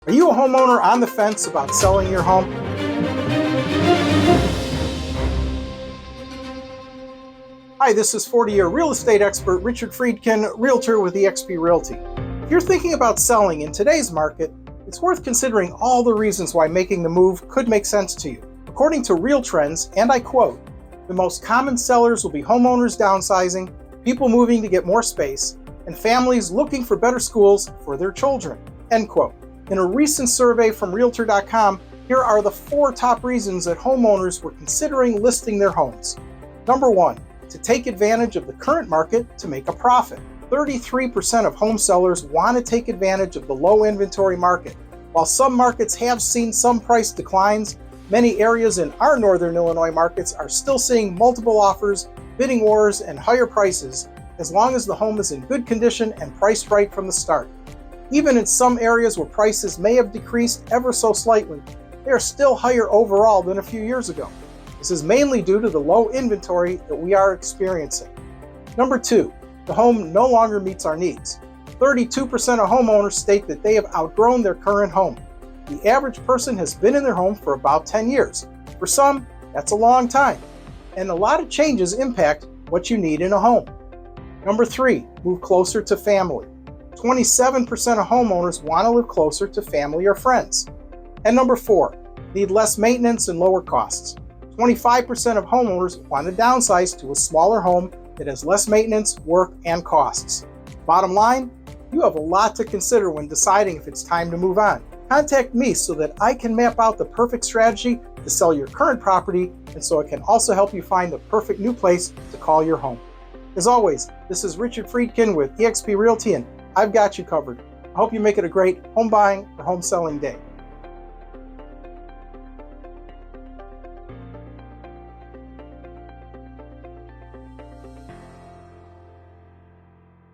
Are you a homeowner on the fence about selling your home? Hi, this is 40-year real estate expert Richard Freedkin, Realtor with eXp Realty. If you're thinking about selling in today's market, it's worth considering all the reasons why making the move could make sense to you. According to Real Trends, and I quote, "The most common sellers will be homeowners downsizing, people moving to get more space, and families looking for better schools for their children." End quote. In a recent survey from Realtor.com, here are the 4 top reasons that homeowners were considering listing their homes. Number 1, to take advantage of the current market to make a profit. 33% of home sellers want to take advantage of the low inventory market. While some markets have seen some price declines, many areas in our northern Illinois markets are still seeing multiple offers, bidding wars, and higher prices, as long as the home is in good condition and priced right from the start. Even in some areas where prices may have decreased ever so slightly, they are still higher overall than a few years ago. This is mainly due to the low inventory that we are experiencing. Number 2, the home no longer meets our needs. 32% of homeowners state that they have outgrown their current home. The average person has been in their home for about 10 years. For some, that's a long time. And a lot of changes impact what you need in a home. Number 3, move closer to family. 27% of homeowners want to live closer to family or friends. And number 4, need less maintenance and lower costs. 25% of homeowners want to downsize to a smaller home that has less maintenance, work, and costs. Bottom line, you have a lot to consider when deciding if it's time to move on. Contact me so that I can map out the perfect strategy to sell your current property, and so it can also help you find the perfect new place to call your home. As always, this is Richard Freedkin with eXp Realty, and I've got you covered. I hope you make it a great home buying or home selling day.